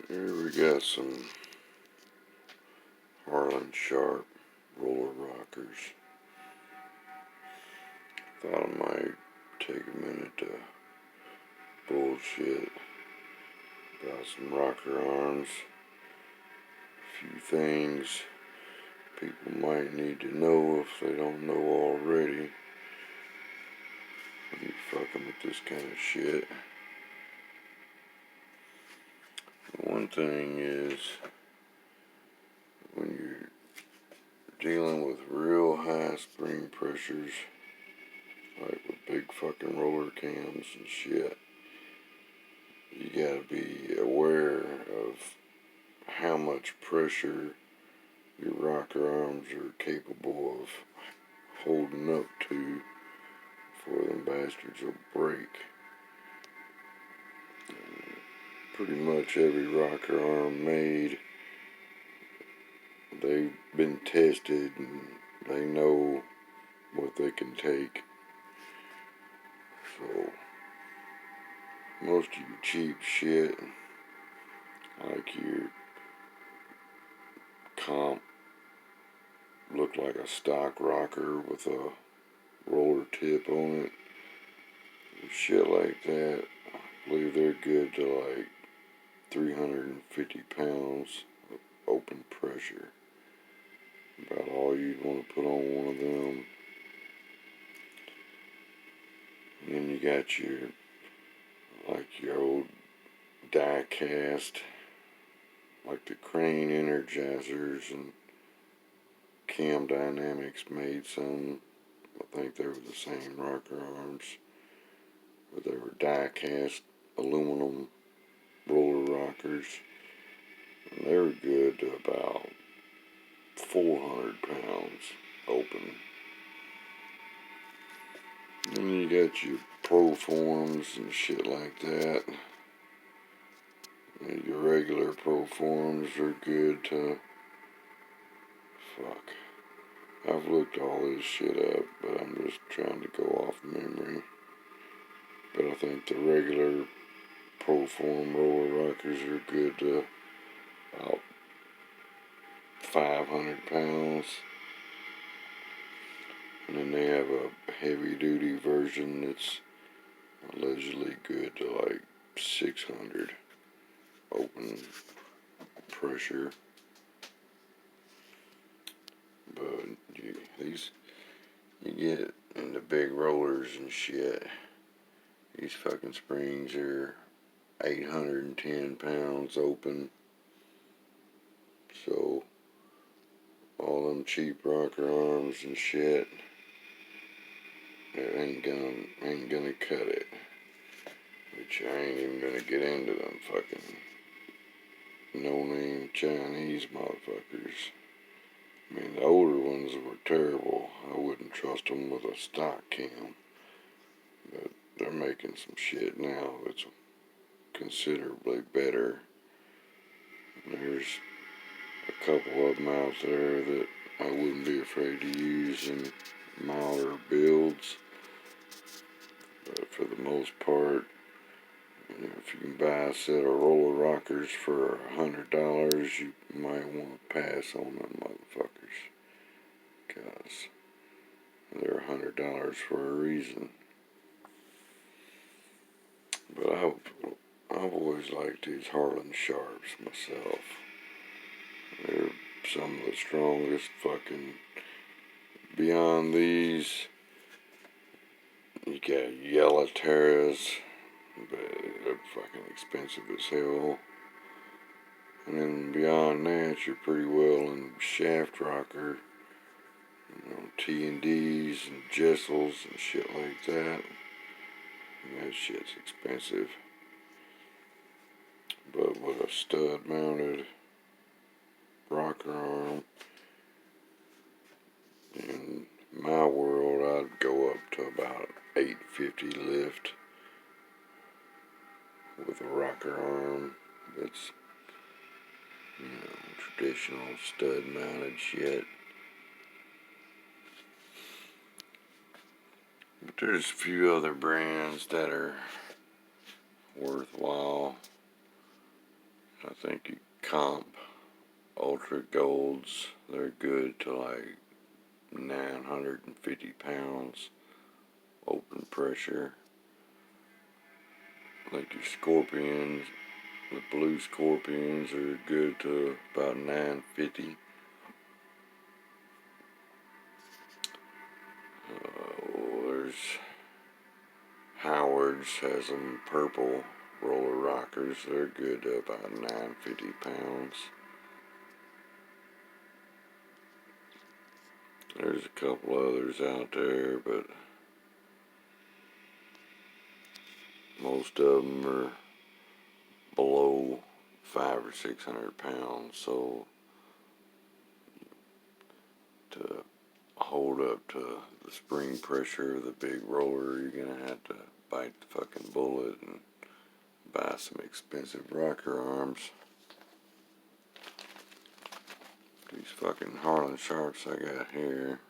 Here we got some Harland Sharp roller rockers. Thought I might take a minute to bullshit about some rocker arms. A few things people might need to know if they don't know already when you're fucking with this kind of shit. One thing is, when you're dealing with real high spring pressures, like with big fucking roller cams and shit, you gotta be aware of how much pressure your rocker arms are capable of holding up to before them bastards will break. Pretty much every rocker arm made, they've been tested and they know what they can take. So most of your cheap shit, like your comp, look like a stock rocker with a roller tip on it, and shit like that, I believe they're good to like 350 pounds of open pressure. About all you'd want to put on one of them. And then you got your old die cast, like the Crane Energizers, and Cam Dynamics made some. I think they were the same rocker arms, but they were die cast aluminum roller rockers, and they were good to about 400 pounds open. And then you got your Proforms and shit like that. And your regular Proforms are good to, fuck, I've looked all this shit up, but I'm just trying to go off memory. But I think the regular Proform roller rockers are good to about 500 pounds. And then they have a heavy duty version that's allegedly good to like 600 open pressure. But you get into big rollers and shit, these fucking springs are 810 pounds open. So all them cheap rocker arms and shit, it ain't gonna cut it. Which I ain't even gonna get into them fucking no-name Chinese motherfuckers. I mean, the older ones were terrible. I wouldn't trust them with a stock cam. But they're making some shit now that's considerably better. There's a couple of them out there that I wouldn't be afraid to use in milder builds. But for the most part, if you can buy a set of roller rockers for $100, you might want to pass on them motherfuckers, because they're $100 for a reason. But I've always liked these Harland Sharps myself. They're some of the strongest fucking. Beyond these, you got Yellow Terras, but they're fucking expensive as hell. And then beyond that, you're pretty well in shaft rocker, T&Ds and Jessels and shit like that. And that shit's expensive. But with a stud mounted rocker arm, in my world, I'd go up to about 850 lift with a rocker arm that's, traditional stud mounted shit. But there's a few other brands that are worthwhile. I think you comp Ultra Golds, they're good to like 950 pounds open pressure. Like your Scorpions, the blue Scorpions are good to about 950. There's Howard's has them purple roller rockers. They're good to about 950 pounds. There's a couple others out there, but most of them are below 500 or 600 pounds. So to hold up to the spring pressure of the big roller, you're gonna have to bite the fucking bullet and buy some expensive rocker arms. These fucking Harland Sharps I got here,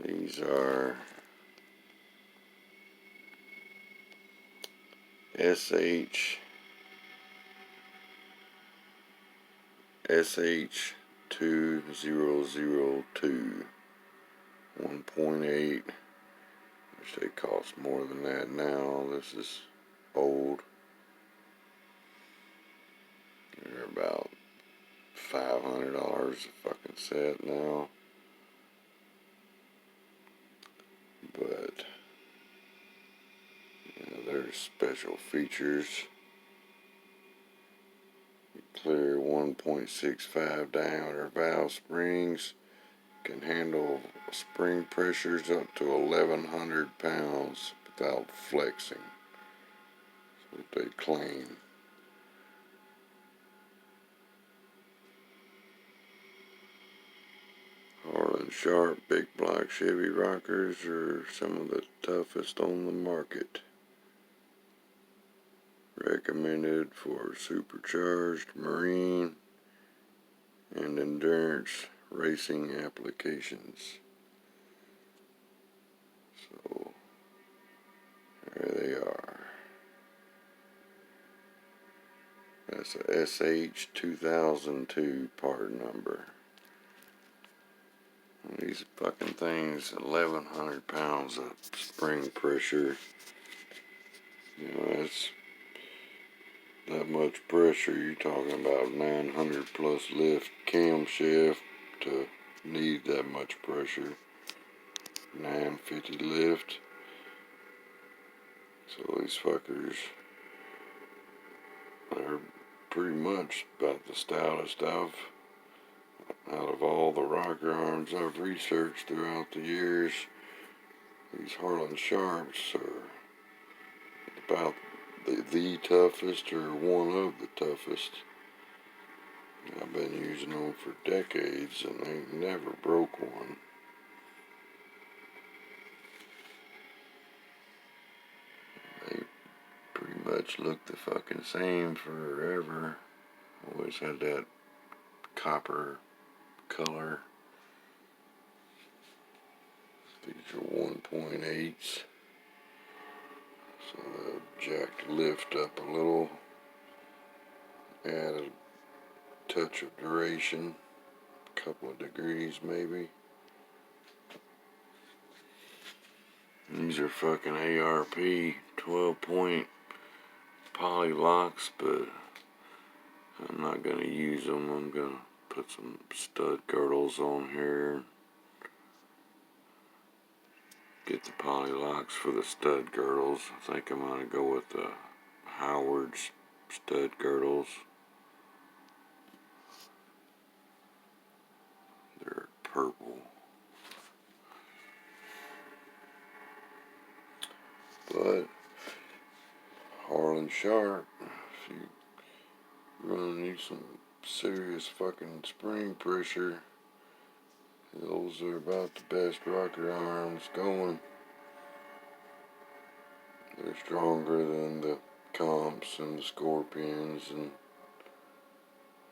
these are SH2002 1.8, which they cost more than that now. This is old. They're about $500 a fucking set now. But there's special features. Clear 1.65 diameter valve springs, can handle spring pressures up to 1,100 pounds without flexing. That's what they claim. Harland Sharp big block Chevy rockers are some of the toughest on the market. Recommended for supercharged marine and endurance racing applications. So there they are. That's a SH2002 part number. These fucking things, 1,100 pounds of spring pressure. That's that much pressure. You're talking about 900 plus lift camshaft to need that much pressure. 950 lift. So these fuckers, they're pretty much about the stoutest out of all the rocker arms I've researched throughout the years. These Harland Sharps are about the toughest, or one of the toughest. I've been using them for decades and they never broke one. They pretty much look the fucking same forever. Always had that copper color. These are 1.8s. So they'll jack the lift up a little, add a touch of duration, a couple of degrees maybe. These are fucking ARP 12-point poly locks, but I'm not going to use them. I'm going to put some stud girdles on here. Get the poly locks for the stud girdles. I think I'm going to go with the Howard's stud girdles. They're purple. But Harland Sharp, if you really need some serious fucking spring pressure, those are about the best rocker arms going. They're stronger than the Comps and the Scorpions and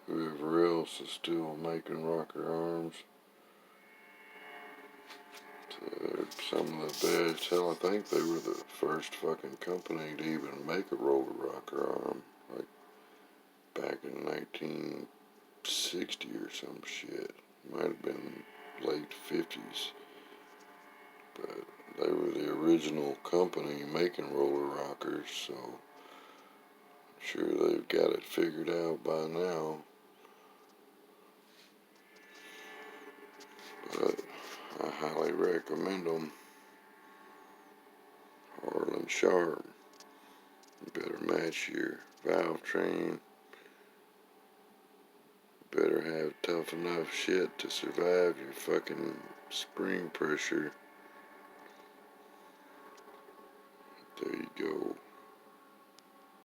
whoever else is still making rocker arms. They're some of the best. Hell, I think they were the first fucking company to even make a roller rocker arm. Like back in 1960 or some shit. Might have been late 50s. But they were the original company making roller rockers, so I'm sure they've got it figured out by now. But I highly recommend them. Harland Sharp. You better match your valve train. You better have tough enough shit to survive your fucking spring pressure. There you go.